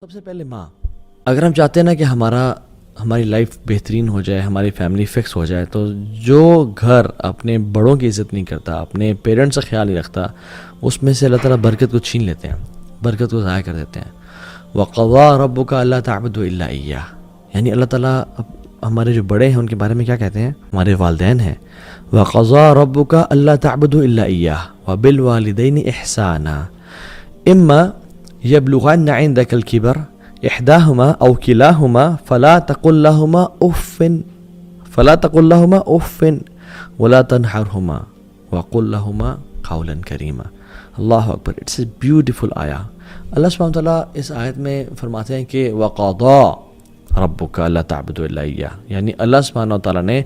سب سے پہلے ماں. اگر ہم چاہتے ہیں نا کہ ہماری لائف بہترین ہو جائے، ہماری فیملی فکس ہو جائے، تو جو گھر اپنے بڑوں کی عزت نہیں کرتا، اپنے پیرنٹس کا خیال نہیں رکھتا، اس میں سے اللہ تعالیٰ برکت کو چھین لیتے ہیں، برکت کو ضائع کر دیتے ہیں. وَقَضَىٰ رَبُّكَ أَلَّا تَعْبُدُوا إِلَّا إِيَّاهُ، یعنی اللہ تعالیٰ ہمارے جو بڑے ہیں ان کے بارے میں کیا کہتے ہیں؟ ہمارے والدین ہیں. وَقَضَىٰ رَبُّكَ أَلَّا تَعْبُدُوا إِلَّا إِيَّاهُ وَبِالْوَالِدَيْنِ إِحْسَانًا إِمَّا يَبْلُغَنَّ عِندَكَ الْكِبَرَ إِحْدَاهُمَا أَوْ كِلَاهُمَا فَلَا تَقُل لَّهُمَا أُفٍّ وَلَا تَنْهَرْهُمَا وَقُل لَّهُمَا قَوْلًا كَرِيمًا. اللہ اکبر. اٹس اے بیوٹیفل آیا. اللہ سبحانہ وتعالیٰ اس آیت میں فرماتے ہیں کہ وَقَضَىٰ رَبُّكَ أَلَّا تَعْبُدُوا إِلَّا إِيَّاهُ، یعنی اللہ سبحانہ وتعالیٰ نے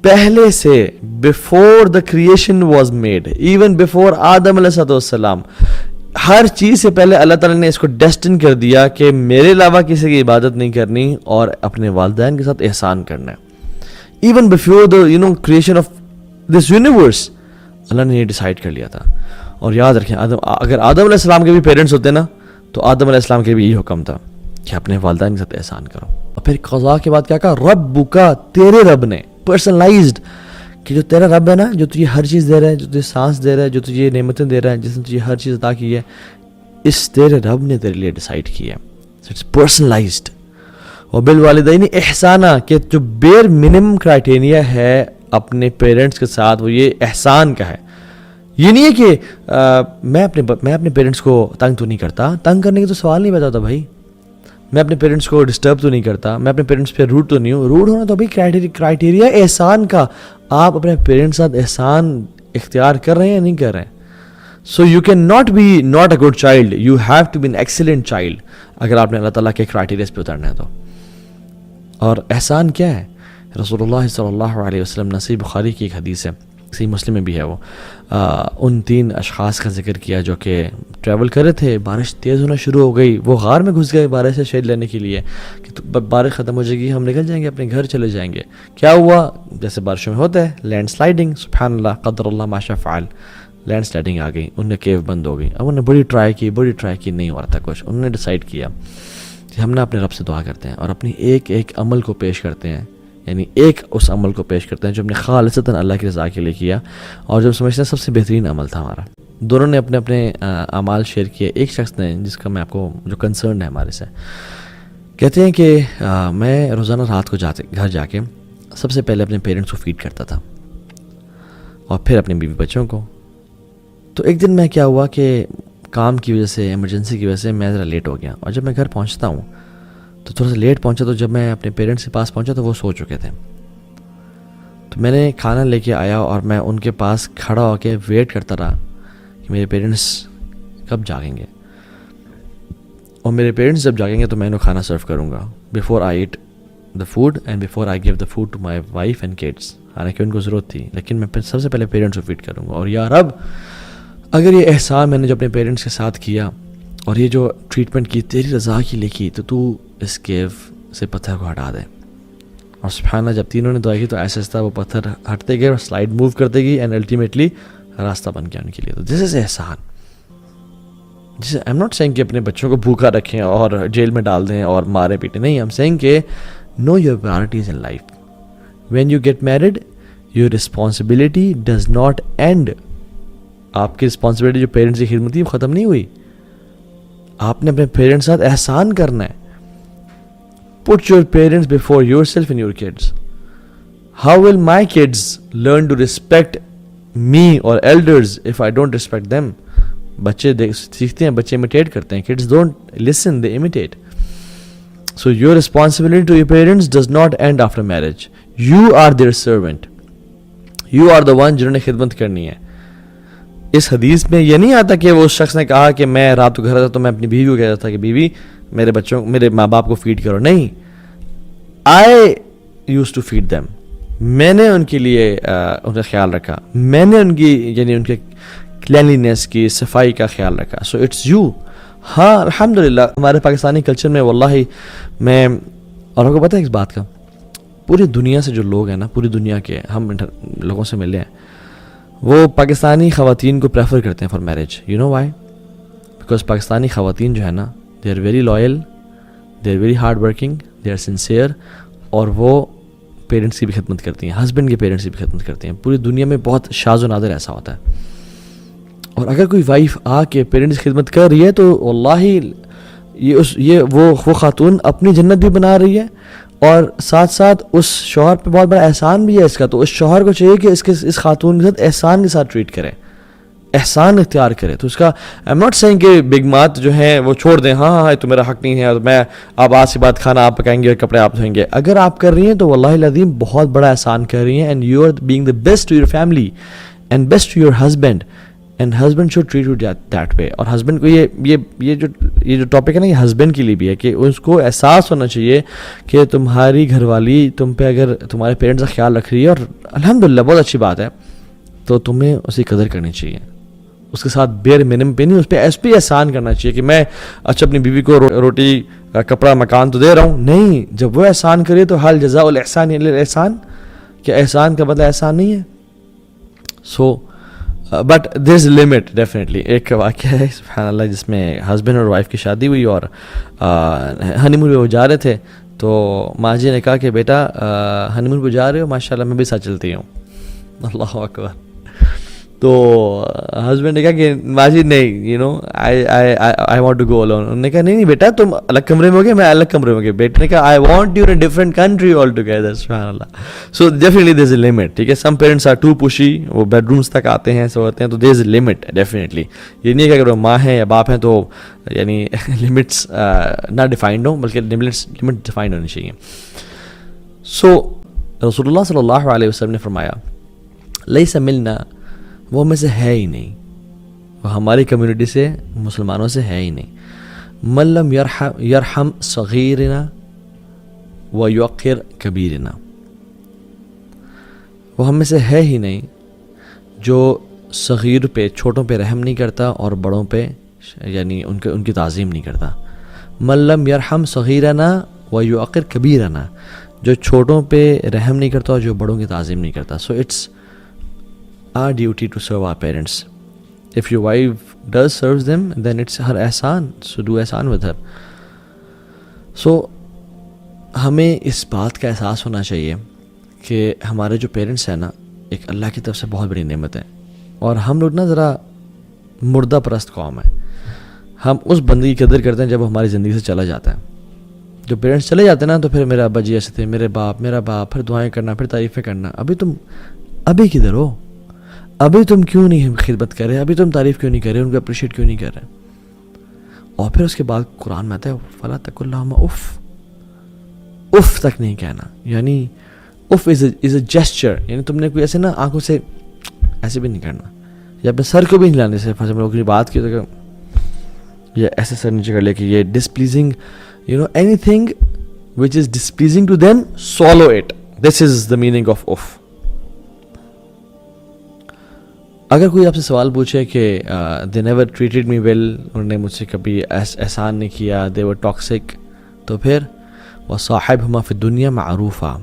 پہلے سے before the creation was made, even before آدم علیہ السلام، ہر چیز سے پہلے اللہ تعالیٰ نے اس کو ڈیسٹن کر دیا کہ میرے علاوہ کسی کی عبادت نہیں کرنی اور اپنے والدین کے ساتھ احسان کرنا ہے. Even before the creation of this universe Allah نے یہ ڈیسائیڈ کر لیا تھا. اور یاد رکھیں، اگر آدم علیہ السلام کے بھی پیرنٹس ہوتے نا تو آدم علیہ السلام کے بھی یہی حکم تھا کہ اپنے والدین کے ساتھ احسان کرو. اور پھر قضا کے بعد کیا کہا؟ ربک، تیرے رب نے، پرسنلائزڈ، کہ جو تیرا رب ہے نا، جو تجھے ہر چیز دے رہا ہے، جو تجھے سانس دے رہا ہے، جو تجھے نعمتیں دے رہا ہے، جس نے تجھے ہر چیز عطا کی ہے، اس تیرے رب نے تیرے لیے ڈیسائیڈ کی ہے. It's personalised. اور بالوالدین احسانہ، کہ جو بیر منیمم کرائٹیریا ہے اپنے پیرنٹس کے ساتھ وہ یہ احسان کا ہے. یہ نہیں ہے کہ میں اپنے پیرنٹس کو تنگ تو نہیں کرتا، تنگ کرنے کی تو سوال نہیں پیدا ہوتا بھائی. میں اپنے پیرنٹس کو ڈسٹرب تو نہیں کرتا، میں اپنے پیرنٹس پہ روڈ تو نہیں ہوں. روڈ ہونا تو بھائی کرائٹیریا احسان کا. آپ اپنے پیرنٹس کے ساتھ احسان اختیار کر رہے ہیں یا نہیں کر رہے ہیں؟ So you can not be not a good child, you have to be an excellent child اگر آپ نے اللہ تعالیٰ کے کرائٹیریاز پہ اترنا ہے تو. اور احسان کیا ہے؟ رسول اللہ صلی اللہ علیہ وسلم نے، صحیح بخاری کی ایک حدیث ہے، صحیح مسلم میں بھی ہے، وہ ان 3 اشخاص کا ذکر کیا جو کہ ٹریول کر رہے تھے، بارش تیز ہونا شروع ہو گئی، وہ غار میں گھس گئے بارش سے شیڈ لینے کے لیے کہ بارش ختم ہو جائے گی، ہم نکل جائیں گے، اپنے گھر چلے جائیں گے. کیا ہوا؟ جیسے بارشوں میں ہوتا ہے لینڈ سلائڈنگ، سبحان اللہ، قدر اللہ ما شاء فعل، لینڈ سلائڈنگ آ گئی، ان نے کیو بند ہو گئی. اب انہوں نے بڑی ٹرائی کی، نہیں ہو رہا تھا کچھ. انہوں نے ڈیسائیڈ کیا کہ ہم نے اپنے رب سے دعا کرتے ہیں اور اپنی ایک عمل کو پیش کرتے ہیں، یعنی اس عمل کو پیش کرتے ہیں جو ہم نے خالصتاً اللہ کی رضا کے لیے کیا اور جو سمجھتے ہیں سب سے بہترین عمل تھا ہمارا. دونوں نے اپنے اعمال شیئر کیے. ایک شخص نے، جس کا میں آپ کو جو کنسرن ہے ہمارے سے، کہتے ہیں کہ میں روزانہ رات کو گھر جا کے سب سے پہلے اپنے پیرنٹس کو فیڈ کرتا تھا اور پھر اپنے بیوی بچوں کو. تو ایک دن میں کیا ہوا کہ کام کی وجہ سے، ایمرجنسی کی وجہ سے میں ذرا لیٹ ہو گیا، اور جب میں گھر پہنچتا ہوں تو تھوڑا سا لیٹ پہنچا. تو جب میں اپنے پیرنٹس کے پاس پہنچا تو وہ سو چکے تھے. تو میں نے کھانا لے کے آیا اور میں ان کے پاس کھڑا ہو کے ویٹ کرتا رہا کہ میرے پیرنٹس کب جاگیں گے، اور میرے پیرنٹس جب جاگیں گے تو میں انہیں کھانا سرو کروں گا before I eat the food and before I give the food to my wife and kids. حالانکہ ان کو ضرورت تھی، لیکن میں سب سے پہلے پیرنٹس کو فیڈ کروں گا. اور یا رب، اگر یہ احسان میں نے جو اپنے پیرنٹس کے ساتھ کیا اور یہ جو ٹریٹمنٹ کی تیری رضا کے لیے کی، تو اس کیو سے پتھر کو ہٹا دے. اور سبحان اللہ، جب تینوں نے دعا کی تو ایسا ایسا وہ پتھر ہٹتے گئے اور سلائڈ موو کرتے گئی اینڈ الٹیمیٹلی راستہ بن گیا ان کے لیے. تو دس از احسان. آئی ایم ناٹ سینگ کہ اپنے بچوں کو بھوکا رکھیں اور جیل میں ڈال دیں اور مارے پیٹیں، نہیں. آئی ایم سینگ کہ know your priorities in life. When you get married, your responsibility does not end. آپ کی رسپانسبلٹی جو پیرنٹس کی خدمت تھی وہ ختم نہیں ہوئی. آپ نے اپنے پیرنٹس کے ساتھ احسان کرنا ہے. Put your parents before yourself and your kids. How will my kids learn to respect me or elders if I don't respect them? بچے سیکھتے ہیں، بچے imitate کرتے ہیں. Kids don't listen, they imitate. So your responsibility to your parents does not end after marriage. You are their servant. You are the one جنہوں نے خدمت کرنی ہے. اس حدیث میں یہ نہیں آتا کہ وہ اس شخص نے کہا کہ میں رات کو گھر آتا تو میں اپنی بیوی کو کہتا تھا کہ بیوی میرے ماں باپ کو فیڈ کرو. نہیں، آئی یوز ٹو فیڈ دیم. میں نے ان کے لیے ان کا خیال رکھا، میں نے ان کی، یعنی ان کے کلینلینس کی، صفائی کا خیال رکھا. So it's you. ہاں الحمدللہ ہمارے پاکستانی کلچر میں واللہ میں، اور آپ کو پتہ ہے اس بات کا، پوری دنیا سے جو لوگ ہیں نا، پوری دنیا کے ہم لوگوں سے ملے ہیں، وہ پاکستانی خواتین کو پریفر کرتے ہیں for marriage. You know why? Because Pakistani خواتین جو ہے نا، they are very loyal, they are very hard working, they are sincere, اور وہ پیرنٹس کی بھی خدمت کرتی ہیں, ہسبینڈ کے پیرنٹس کی بھی خدمت کرتی ہیں. پوری دنیا میں بہت شاذ و نادر ایسا ہوتا ہے. اور اگر کوئی وائف آ کے پیرنٹس کی خدمت کر رہی ہے تو واللہ یہ وہ خاتون اپنی جنت بھی بنا رہی ہے, اور ساتھ ساتھ اس شوہر پہ بہت بڑا احسان بھی ہے اس کا. تو اس شوہر کو چاہیے کہ اس خاتون کے ساتھ احسان کے ساتھ ٹریٹ کرے, احسان اختیار کرے. تو اس کا آئی ایم ناٹ سیئنگ کہ بگ مات جو ہیں وہ چھوڑ دیں, ہاں تو میرا حق نہیں ہے, اور میں آپ آج کے بعد کھانا آپ پکائیں گے اور کپڑے آپ دھوئیں گے. اگر آپ کر رہی ہیں تو واللہ العظیم بہت بڑا احسان کر رہی ہیں, and you are being the best to your family and best to your husband, and husband should treat you that way. اور ہسبینڈ کو یہ جو ٹاپک ہے نا, یہ ہسبینڈ کے لیے بھی ہے کہ اس کو احساس ہونا چاہیے کہ تمہاری گھر والی تم پہ اگر تمہارے پیرنٹس کا خیال رکھ رہی ہے, اور الحمدللہ بہت اچھی بات ہے, تو تمہیں اس کی قدر کرنی چاہیے. اس کے ساتھ بیر منم پہ نہیں, اس پہ احسان کرنا چاہیے کہ میں اچھا اپنی بیوی کو روٹی کپڑا مکان تو دے رہا ہوں. نہیں, جب وہ احسان کرے تو حل جزاء الاحسان الا الاحسان, کہ احسان کا بدلہ احسان نہیں ہے. So but there is a limit definitely. ایک واقعہ ہے سبحان اللہ جس میں ہسبینڈ اور وائف کی شادی ہوئی, اور ہنی مون پہ وہ جا رہے تھے, تو ماں جی نے کہا کہ بیٹا ہنی مون پہ جا رہے ہو, ماشاء اللہ میں بھی ساتھ چلتی ہوں. اللہ اکبر. تو ہسبینڈ نے کہا کہ ماں جی نہیں, you know I want to go alone. انہوں نے کہا نہیں بیٹا تم الگ کمرے میں ہو گے, میں الگ کمرے میں ہو گیا. بیٹے نے کہا I want you in a different country all together. سبحان اللہ. So definitely there is a limit. ٹھیک ہے, some parents are too pushy, وہ بیڈ رومس تک آتے ہیں, سو ہوتے ہیں, تو دیر از اے لمٹ ڈیفینیٹلی. یہ نہیں ہے کہ اگر وہ ماں ہیں یا باپ ہیں تو یعنی لمٹس نہ ڈیفائنڈ ہوں, بلکہ لمٹ ڈیفائنڈ ہونی چاہیے. سو رسول اللہ صلی اللہ علیہ وسلم نے فرمایا لیس ملنا, وہ ہمیں سے ہے ہی نہیں, وہ ہماری کمیونٹی سے مسلمانوں سے ہے ہی نہیں. من لم یرحم صغیرنا ویوقر کبیرنا, وہ ہم میں سے ہے ہی نہیں جو صغیر پہ, چھوٹوں پہ رحم نہیں کرتا اور بڑوں پہ یعنی ان کی تعظیم نہیں کرتا. من لم یرحم صغیرنا ویوقر کبیرنا, جو چھوٹوں پہ رحم نہیں کرتا اور جو بڑوں کی تعظیم نہیں کرتا. So it's our duty to serve our parents. If your wife does serve them, then it's her ihsan, so do ihsan with her. So ہمیں اس بات کا احساس ہونا چاہیے کہ ہمارے جو پیرنٹس ہیں نا, ایک اللہ کی طرف سے بہت بڑی نعمت ہے, اور ہم لوگ نا ذرا مردہ پرست قوم ہے. ہم اس بندے کی قدر کرتے ہیں جب وہ ہماری زندگی سے چلا جاتا ہے. جو پیرنٹس چلے جاتے ہیں نا, تو پھر میرا ابا جی ایسے تھے, میرا باپ, پھر دعائیں کرنا, پھر تعریفیں کرنا. ابھی کدھر ہو, ابھی تم کیوں نہیں خدمت کر رہے, ابھی تم تعریف کیوں نہیں کر رہے, ان کو اپریشیٹ کیوں نہیں کر رہے. اور پھر اس کے بعد قرآن میں آتا ہے فلا تقل لہما اف تک نہیں کہنا. یعنی اف از اے جیسچر, یعنی تم نے کوئی ایسے نا آنکھوں سے ایسے بھی نہیں کرنا, یا اپنے سر کو بھی ہلانے سے. ہم لوگوں کی بات کی تو یہ ایسے سر نیچے کر لے کہ یہ displeasing, you know anything which is displeasing to them solve it. This is the meaning of اف. اگر کوئی آپ سے سوال پوچھے کہ they never treated me well, انہوں نے مجھ سے کبھی احسان نہیں کیا, دے ور ٹاکسک, تو پھر وصاحبہما فی الدنیا معروفا,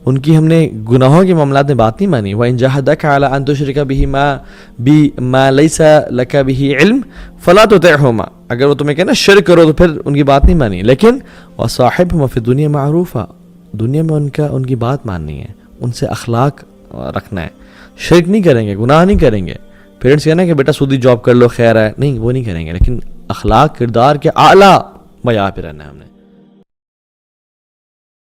ان کی ہم نے گناہوں کے معاملات میں بات نہیں مانی. وَإِن جَاهَدَكَ عَلَىٰ أَن تُشْرِكَ بِهِ مَا لَيْسَ لَكَ بِهِ عِلْم فَلَا تُطِعْهُمَا, اگر وہ تمہیں کہنا شرک کرو تو پھر ان کی بات نہیں مانی. لیکن وصاحبہما فی الدنیا معروفا, دنیا میں ان کی بات ماننی ہے, ان سے اخلاق رکھنا ہے. شرک نہیں کریں گے, گناہ نہیں کریں گے. پیرنٹس کہنا کہ بیٹا سودی جاب کر لو خیر ہے, نہیں وہ نہیں کریں گے, لیکن اخلاق کردار کے اعلیٰ معیار پہ رہنا ہے ہم نے.